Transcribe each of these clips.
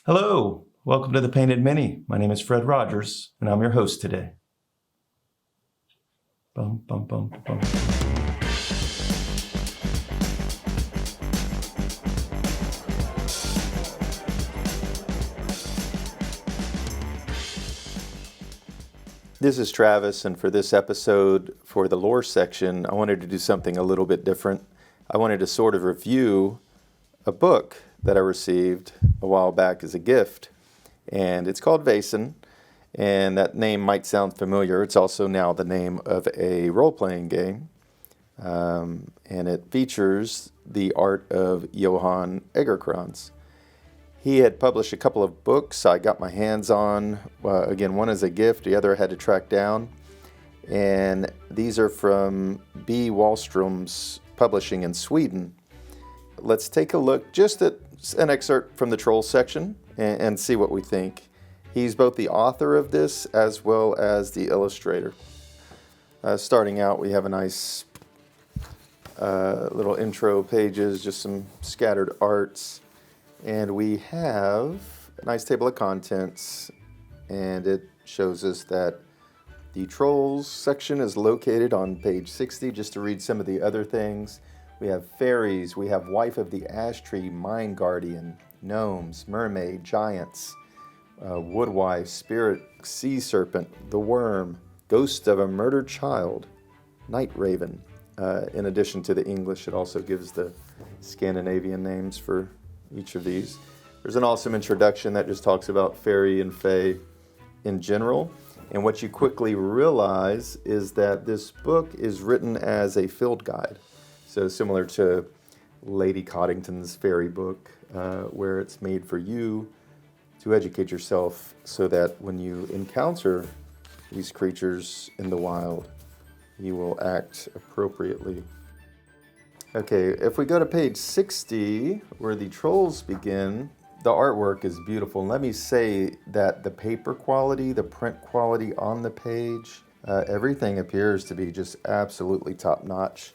Hello, welcome to the Painted Mini. My name is Fred Rogers, and I'm your host today. Bum, bum, bum, bum. This is Travis, and for this episode, for the lore section, I wanted to do something a little bit different. I wanted to sort of review a book that I received a while back as a gift, and it's called Vaesen, and that name might sound familiar. It's also now the name of a role-playing game, and it features the art of Johan Egerkrans. He had published a couple of books I got my hands on. Again, one is a gift, the other I had to track down. And these are from B. Wallström's publishing in Sweden. Let's take a look just at an excerpt from the Trolls section and see what we think. He's both the author of this as well as the illustrator. Starting out, we have a nice little intro pages, just some scattered arts. And we have a nice table of contents, and it shows us that the Trolls section is located on page 60. Just to read some of the other things, we have fairies, we have wife of the ash tree, mind guardian, gnomes, mermaid, giants, woodwife, spirit, sea serpent, the worm, ghost of a murdered child, night raven. In addition to the English, it also gives the Scandinavian names for each of these. There's an awesome introduction that just talks about fairy and fae in general. And what you quickly realize is that this book is written as a field guide. So similar to Lady Coddington's fairy book, where it's made for you to educate yourself so that when you encounter these creatures in the wild, you will act appropriately. Okay, if we go to page 60, where the Trolls begin, the artwork is beautiful. And let me say that the paper quality, the print quality on the page, everything appears to be just absolutely top-notch.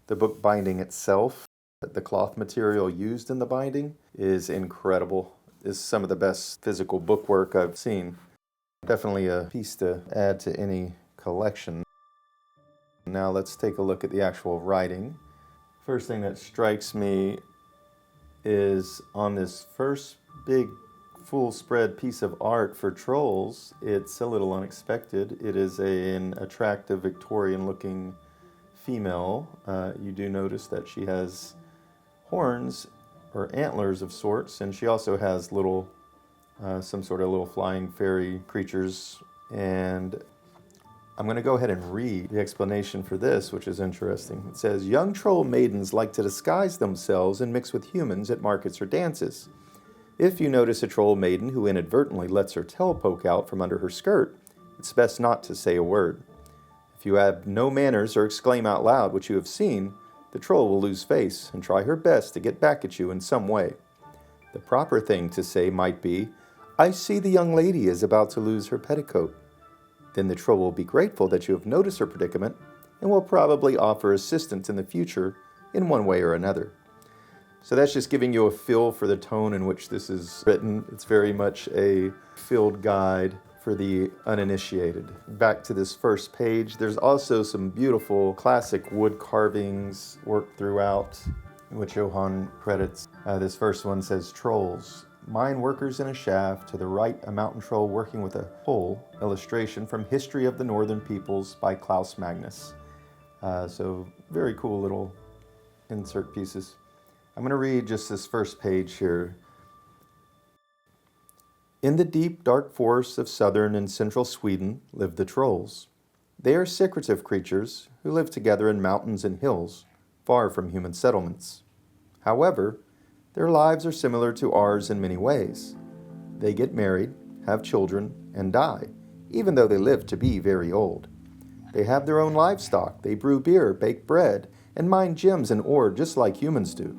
The book binding itself, the cloth material used in the binding, is incredible. It's some of the best physical bookwork I've seen. Definitely a piece to add to any collection. Now let's take a look at the actual writing. First thing that strikes me is on this first big full spread piece of art for Trolls, it's a little unexpected. It is an attractive Victorian looking female. You do notice that she has horns or antlers of sorts, and she also has little, some sort of little flying fairy creatures. And I'm going to go ahead and read the explanation for this, which is interesting. It says, young troll maidens like to disguise themselves and mix with humans at markets or dances. If you notice a troll maiden who inadvertently lets her tail poke out from under her skirt, it's best not to say a word. If you have no manners or exclaim out loud what you have seen, the troll will lose face and try her best to get back at you in some way. The proper thing to say might be, I see the young lady is about to lose her petticoat. Then the troll will be grateful that you have noticed her predicament and will probably offer assistance in the future in one way or another. So that's just giving you a feel for the tone in which this is written. It's very much a field guide for the uninitiated. Back to this first page, there's also some beautiful classic wood carvings worked throughout, which Johan credits. This first one says, Trolls. Mine workers in a shaft, to the right a mountain troll working with a pole, illustration from History of the Northern Peoples by Klaus Magnus. So very cool little insert pieces. I'm going to read just this first page here. In the deep, dark forests of southern and central Sweden live the trolls. They are secretive creatures who live together in mountains and hills, far from human settlements. However, their lives are similar to ours in many ways. They get married, have children, and die, even though they live to be very old. They have their own livestock, they brew beer, bake bread, and mine gems and ore just like humans do.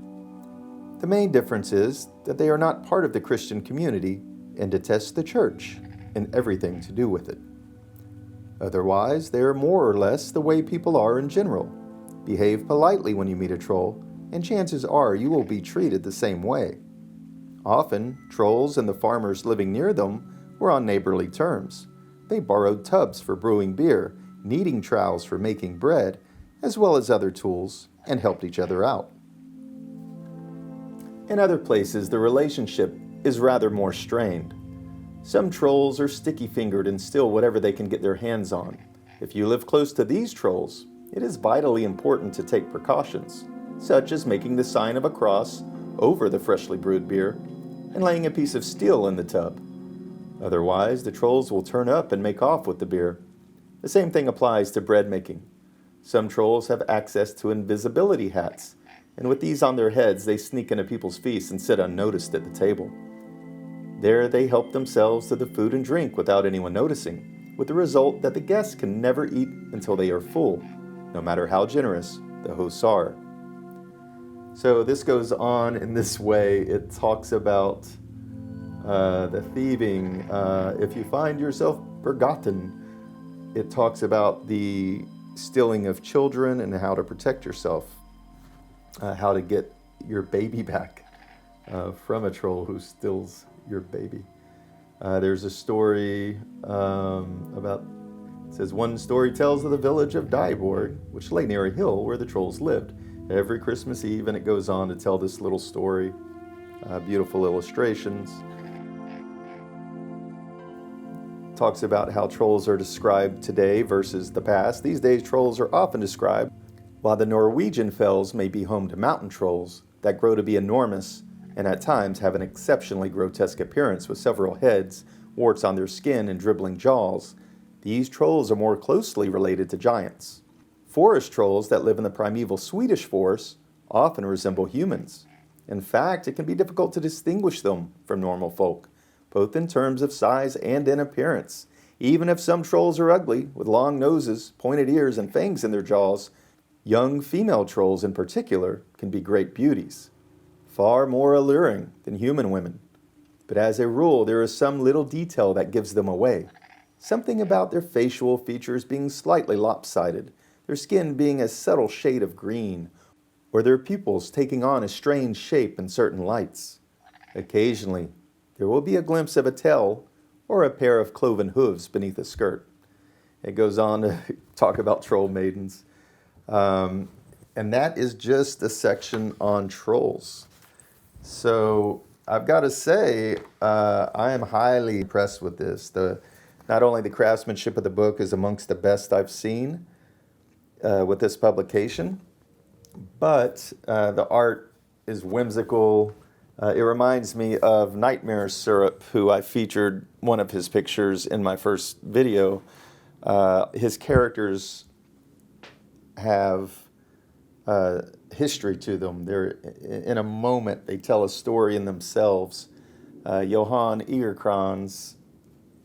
The main difference is that they are not part of the Christian community and detest the church and everything to do with it. Otherwise, they are more or less the way people are in general. Behave politely when you meet a troll, and chances are you will be treated the same way. Often, trolls and the farmers living near them were on neighborly terms. They borrowed tubs for brewing beer, kneading trowels for making bread, as well as other tools, and helped each other out. In other places, the relationship is rather more strained. Some trolls are sticky-fingered and steal whatever they can get their hands on. If you live close to these trolls, it is vitally important to take precautions, such as making the sign of a cross over the freshly brewed beer and laying a piece of steel in the tub. Otherwise, the trolls will turn up and make off with the beer. The same thing applies to bread making. Some trolls have access to invisibility hats, and with these on their heads, they sneak into people's feasts and sit unnoticed at the table. There they help themselves to the food and drink without anyone noticing, with the result that the guests can never eat until they are full, no matter how generous the hosts are. So this goes on in this way. It talks about the thieving. If you find yourself forgotten, it talks about the stealing of children and how to protect yourself, how to get your baby back from a troll who steals your baby. There's a story about, it says, one story tells of the village of Dieborg, which lay near a hill where the trolls lived. Every Christmas Eve, and it goes on to tell this little story. Beautiful illustrations. Talks about how trolls are described today versus the past. These days, trolls are often described, while the Norwegian fells may be home to mountain trolls that grow to be enormous and at times have an exceptionally grotesque appearance with several heads, warts on their skin, and dribbling jaws. These trolls are more closely related to giants. Forest trolls that live in the primeval Swedish forests often resemble humans. In fact, it can be difficult to distinguish them from normal folk, both in terms of size and in appearance. Even if some trolls are ugly, with long noses, pointed ears, and fangs in their jaws, young female trolls in particular can be great beauties, far more alluring than human women. But as a rule, there is some little detail that gives them away. Something about their facial features being slightly lopsided, their skin being a subtle shade of green, or their pupils taking on a strange shape in certain lights. Occasionally, there will be a glimpse of a tail or a pair of cloven hooves beneath a skirt. It goes on to talk about troll maidens. And that is just a section on trolls. So I've got to say, I am highly impressed with this. Not only the craftsmanship of the book is amongst the best I've seen with this publication, but the art is whimsical. It reminds me of Nightmare Syrup, who I featured one of his pictures in my first video. His characters have history to them. They're in a moment, they tell a story in themselves. Johan Egerkrans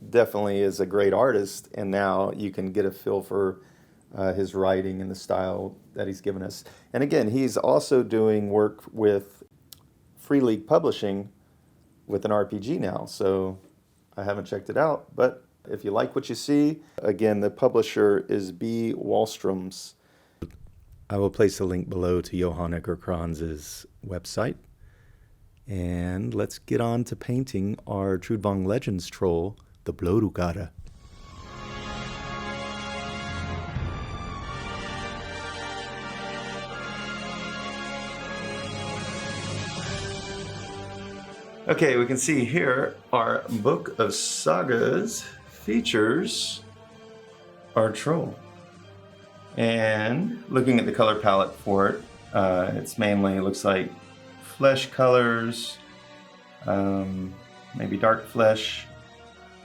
definitely is a great artist, and now you can get a feel for his writing and the style that he's given us. And again, he's also doing work with Free League Publishing with an RPG now, so I haven't checked it out, but if you like what you see, again, the publisher is B. Wallstrom's. I will place a link below to Johan Egerkrans' website. And let's get on to painting our Trudvang Legends troll, the Blodughadda. Okay, we can see here our Book of Sagas features our troll. And looking at the color palette for it, it's mainly, looks like flesh colors, maybe dark flesh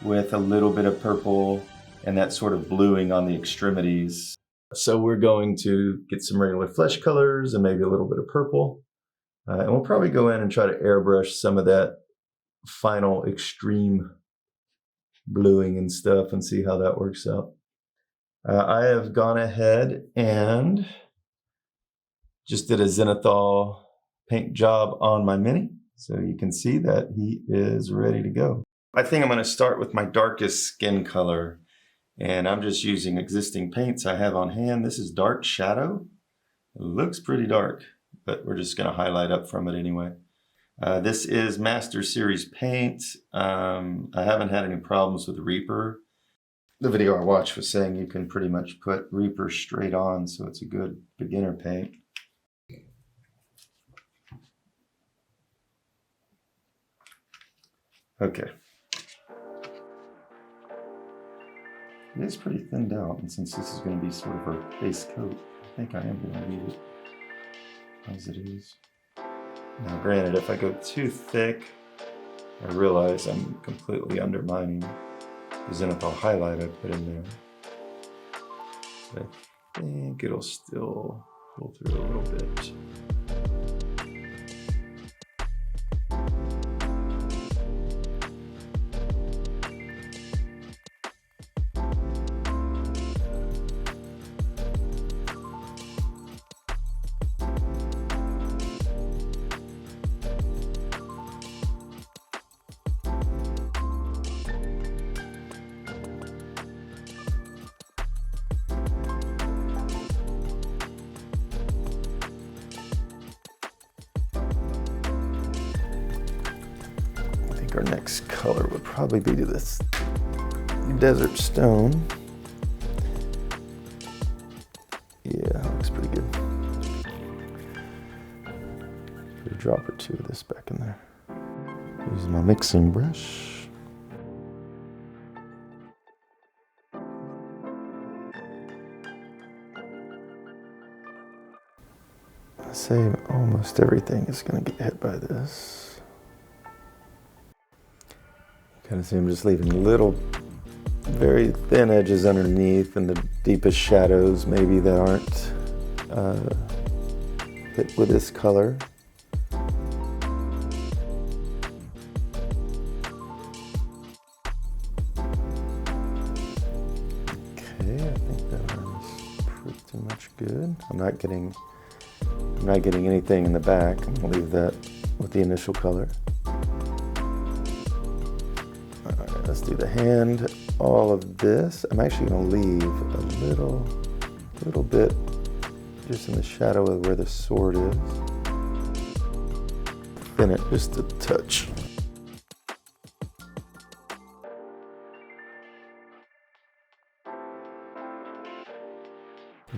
with a little bit of purple and that sort of bluing on the extremities. So we're going to get some regular flesh colors and maybe a little bit of purple. And we'll probably go in and try to airbrush some of that final extreme bluing and stuff and see how that works out. I have gone ahead and just did a zenithal paint job on my Mini. So you can see that he is ready to go. I think I'm going to start with my darkest skin color. And I'm just using existing paints I have on hand. This is Dark Shadow. It looks pretty dark, but we're just going to highlight up from it anyway. This is Master Series paint. I haven't had any problems with Reaper. The video I watched was saying you can pretty much put Reaper straight on, so it's a good beginner paint. Okay. It is pretty thinned out, and since this is going to be sort of our base coat, I think I am going to leave it as it is. Now granted, if I go too thick, I realize I'm completely undermining the zenithal highlight I put in there. But I think it'll still pull through a little bit. Our next color would probably be to this desert stone. Yeah, looks pretty good. Put a drop or two of this back in there. Using my mixing brush. I say almost everything is going to get hit by this. Kind of see I'm just leaving little, very thin edges underneath and the deepest shadows maybe that aren't hit with this color. Okay, I think that one is pretty much good. I'm not getting anything in the back. I'm gonna leave that with the initial color. Let's do the hand, all of this. I'm actually going to leave a little bit just in the shadow of where the sword is. Thin it just a touch.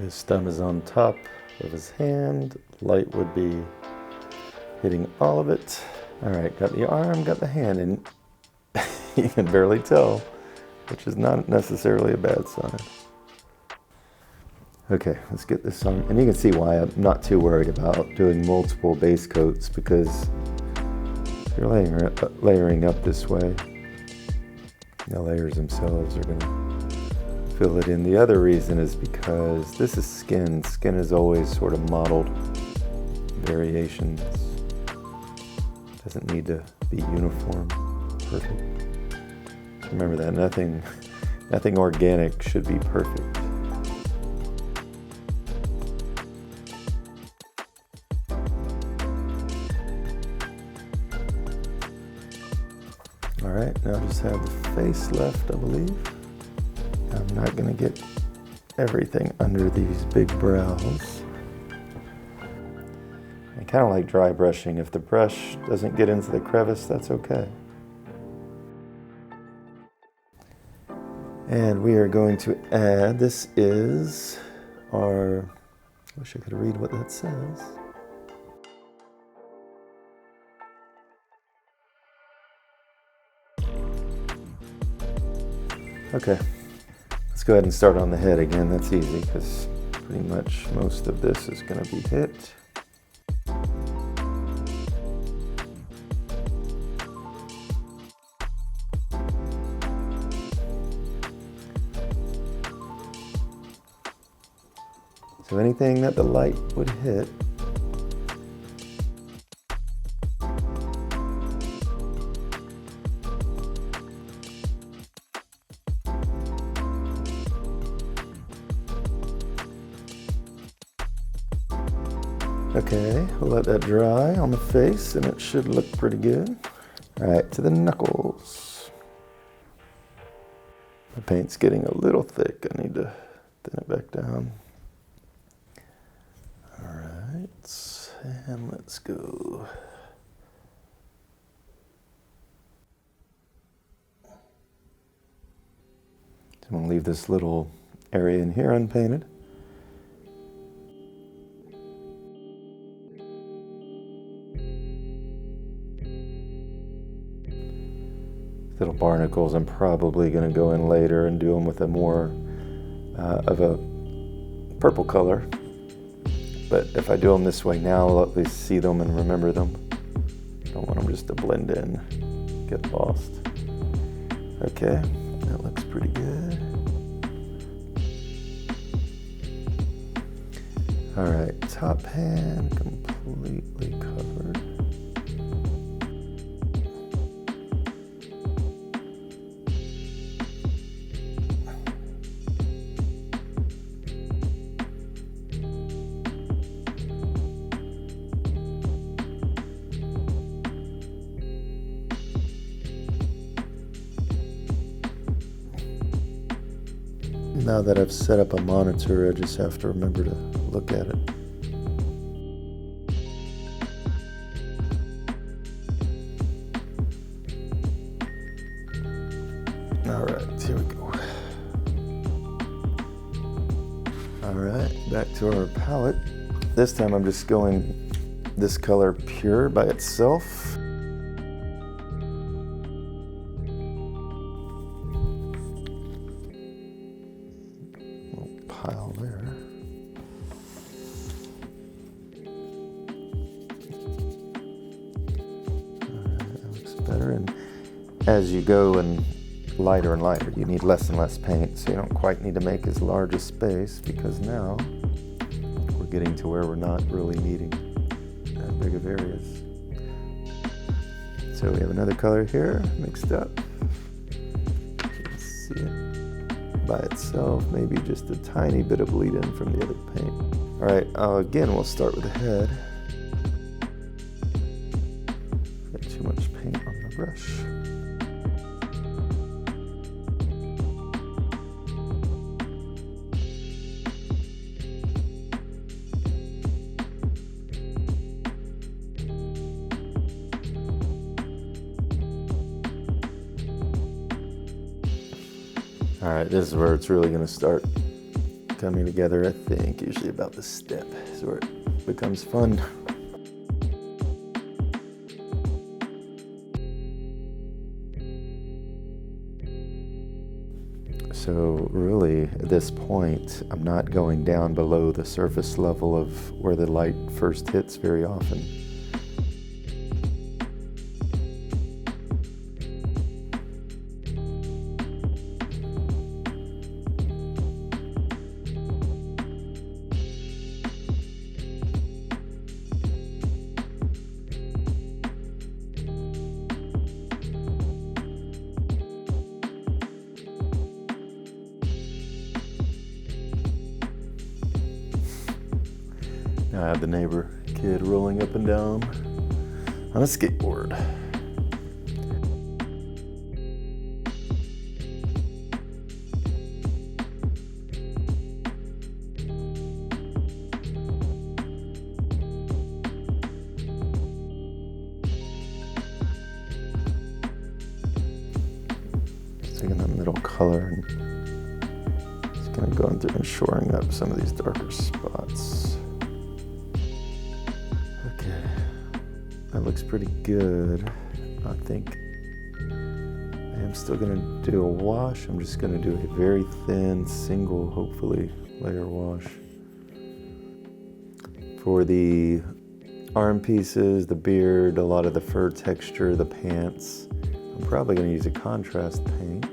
His thumb is on top of his hand. Light would be hitting all of it. All right, got the arm, got the hand, and you can barely tell, which is not necessarily a bad sign. Okay, let's get this on. And you can see why I'm not too worried about doing multiple base coats, because if you're layering up this way, the layers themselves are going to fill it in. The other reason is because this is skin. Skin is always sort of modeled variations. Doesn't need to be uniform, perfect. Remember that nothing organic should be perfect. All right, now just have the face left, I believe. I'm not gonna get everything under these big brows. I kind of like dry brushing. If the brush doesn't get into the crevice, that's okay. And we are going to add, this is our, I wish I could read what that says. Okay, let's go ahead and start on the head again. That's easy because pretty much most of this is going to be hit. So anything that the light would hit, okay, we'll let that dry on the face and it should look pretty good. All right, to the knuckles. The paint's getting a little thick. I need to thin it back down. All right, and let's go I'm gonna leave this little area in here unpainted. Little barnacles I'm probably going to go in later and do them with a more of a purple color. But if I do them this way now, I'll at least see them and remember them. I don't want them just to blend in, get lost. Okay, that looks pretty good. All right, top pan completely covered. Now that I've set up a monitor, I just have to remember to look at it. All right, here we go. All right, back to our palette. This time I'm just going this color pure by itself. Pile there. Alright, that looks better. And as you go and lighter and lighter, you need less and less paint, so you don't quite need to make as large a space, because now we're getting to where we're not really needing that big of areas. So we have another color here mixed up. You can see it by itself, maybe just a tiny bit of bleed in from the other paint. All right, again, we'll start with the head. Got too much paint on the brush. All right, this is where it's really going to start coming together, I think. Usually about this step is where it becomes fun. So really, at this point, I'm not going down below the surface level of where the light first hits very often. I have the neighbor kid rolling up and down on a skateboard. Just taking that middle color and just kind of going through and shoring up some of these darker spots. That looks pretty good. I think I am still going to do a wash. I'm just going to do a very thin, single, hopefully, layer wash. For the arm pieces, the beard, a lot of the fur texture, the pants, I'm probably going to use a contrast paint.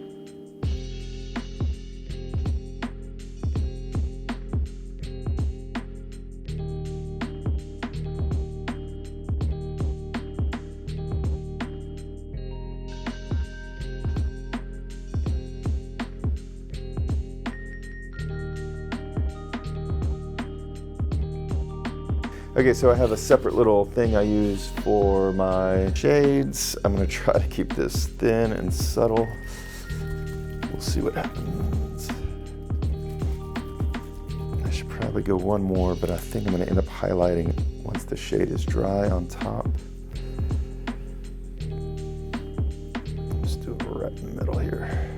Okay, so I have a separate little thing I use for my shades. I'm gonna try to keep this thin and subtle. We'll see what happens. I should probably go one more, but I think I'm gonna end up highlighting once the shade is dry on top. Just do it right in the middle here.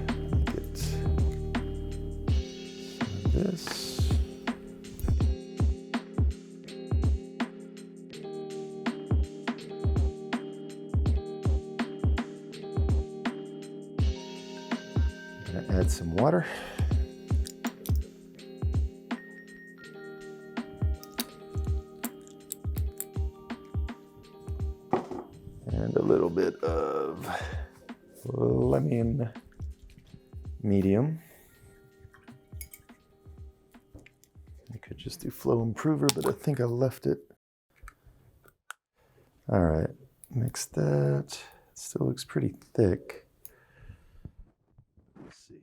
Gonna add some water. And a little bit of lemon medium. I could just do flow improver, but I think I left it. All right, mix that. It still looks pretty thick. Let's see.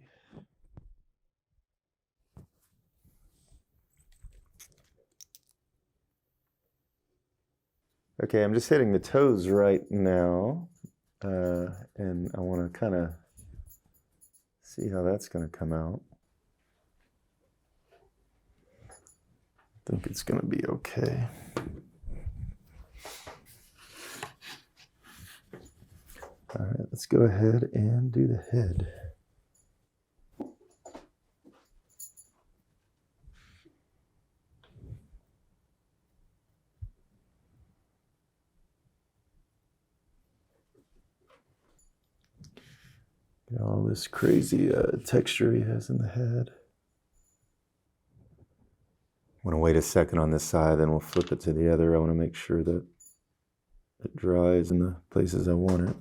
Okay, I'm just hitting the toes right now, and I want to kind of see how that's going to come out. I think it's going to be okay. All right, let's go ahead and do the head. All this crazy texture he has in the head. I'm going to wait a second on this side, then we'll flip it to the other. I want to make sure that it dries in the places I want it.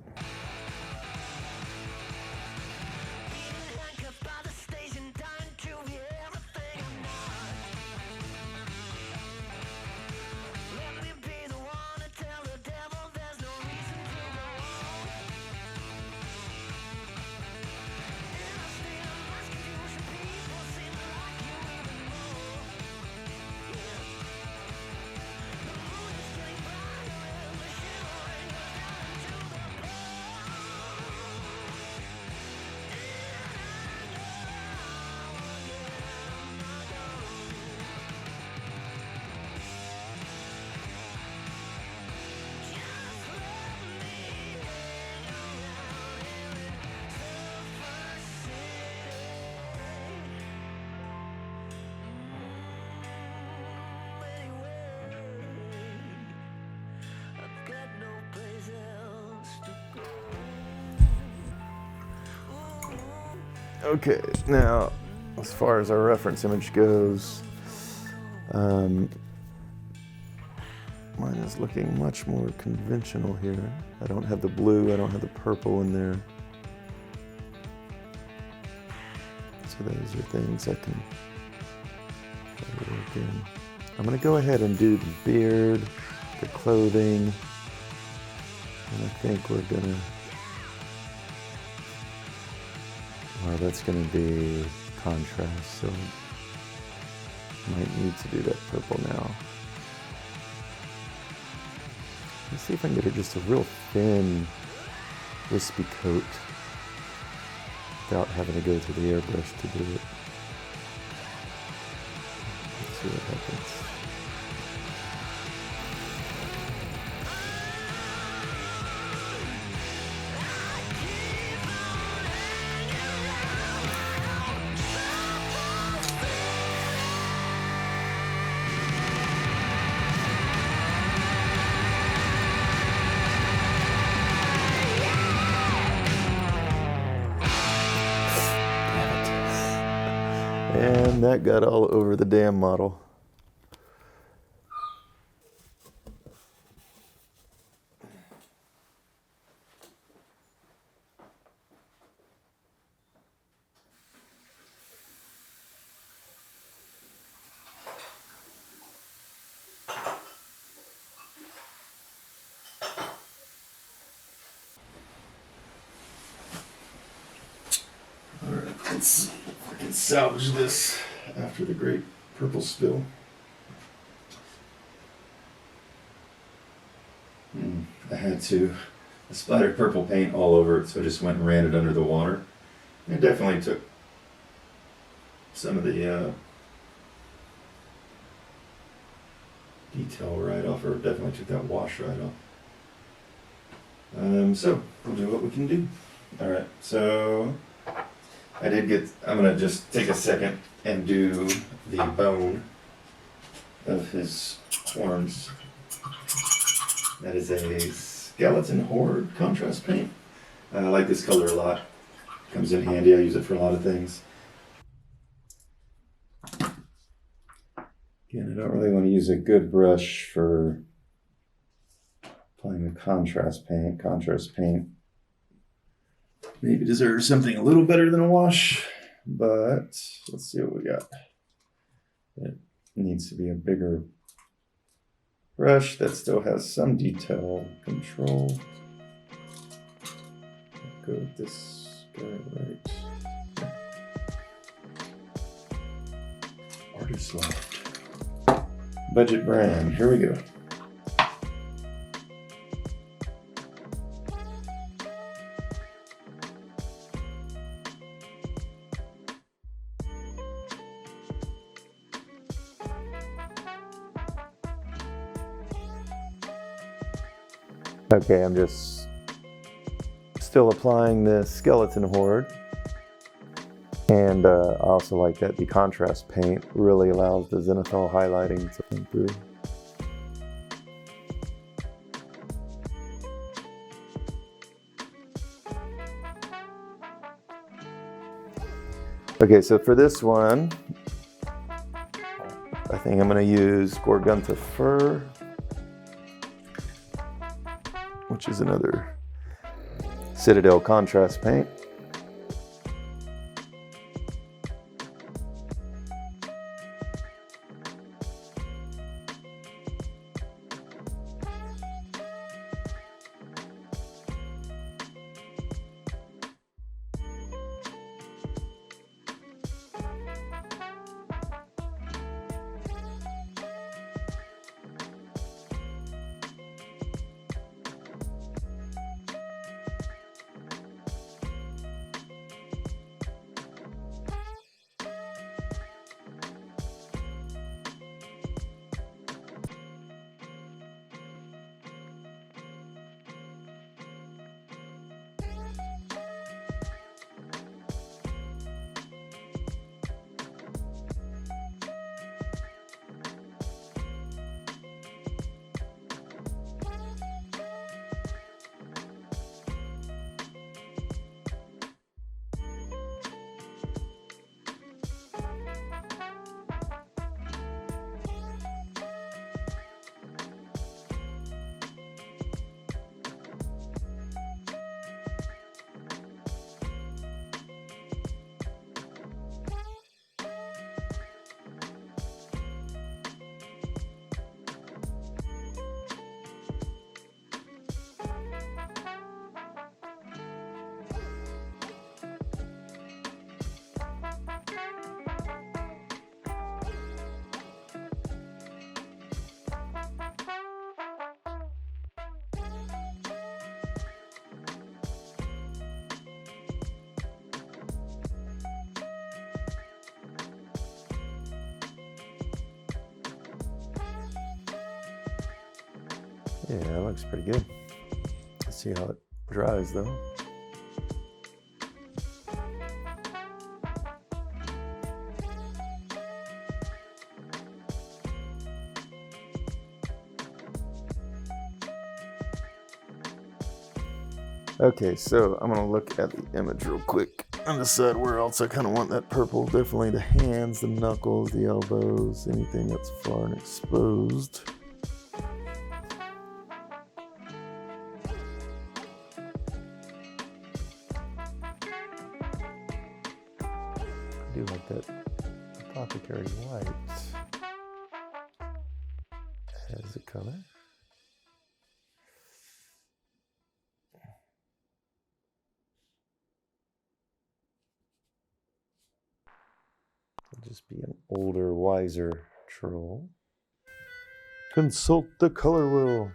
Okay, now as far as our reference image goes, mine is looking much more conventional here. I don't have the blue, I don't have the purple in there. So those are things I can work in. I'm gonna go ahead and do the beard, the clothing, and I think we're gonna, well, that's going to be contrast, so might need to do that purple now. Let's see if I can get it just a real thin, wispy coat without having to go to the airbrush to do it. Let's see what happens. And that got all over the damn model. All right, let's see if I can salvage this after the great purple spill. I had to. I splattered purple paint all over it, so I just went and ran it under the water. It definitely took some of the detail right off, or definitely took that wash right off. So we'll do what we can do. All right, so I'm gonna just take a second and do the bone of his horns. That is a skeleton horde contrast paint. I like this color a lot. Comes in handy. I use it for a lot of things. Again, I don't really want to use a good brush for applying the contrast paint. Contrast paint maybe deserves something a little better than a wash, but let's see what we got. It needs to be a bigger brush that still has some detail control. Go with this guy right. Artist Loft. Budget brand. Here we go. Okay, I'm just still applying the skeleton horde, and I also like that the contrast paint really allows the zenithal highlighting to come through. Okay, so for this one, I think I'm going to use Gorgunta Fur, which is another Citadel contrast paint. Yeah, that looks pretty good. Let's see how it dries though. Okay, so I'm gonna look at the image real quick and decide where else I kind of want that purple. Definitely the hands, the knuckles, the elbows, anything that's far and exposed. I do like that apothecary white as a color. It'll just be an older, wiser troll. Consult the color wheel.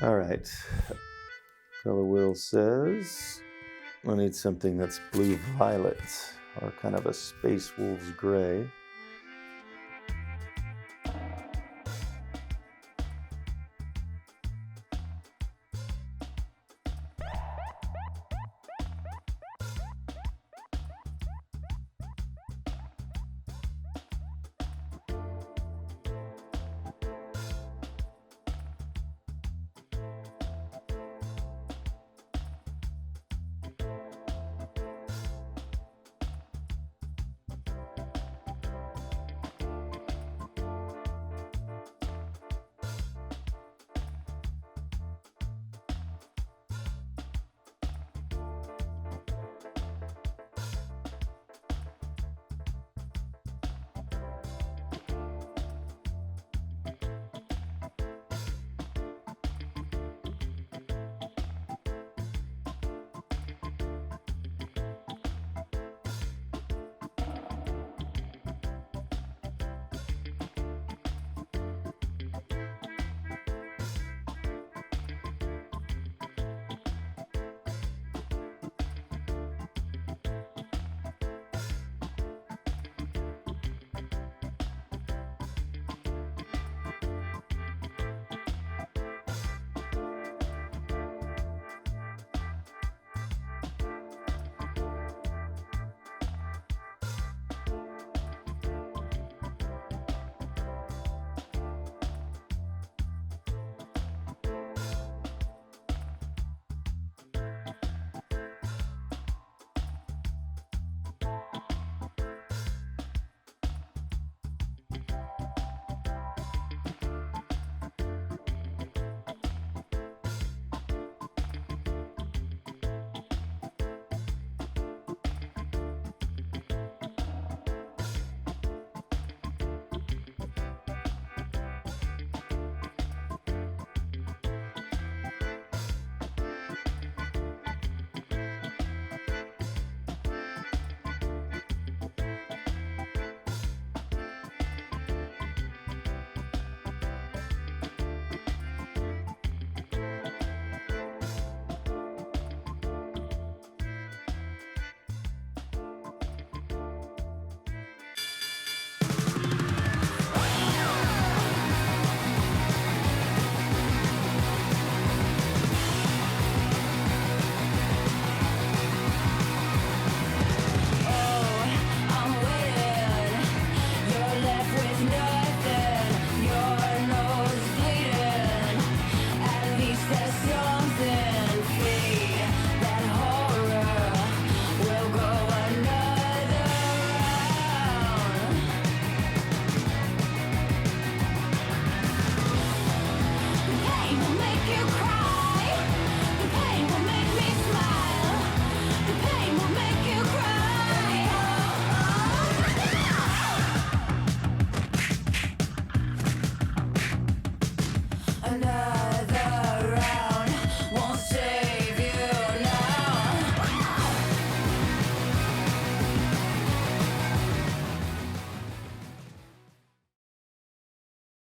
All right. Color wheel says I need something that's blue violet or kind of a space wolf's gray.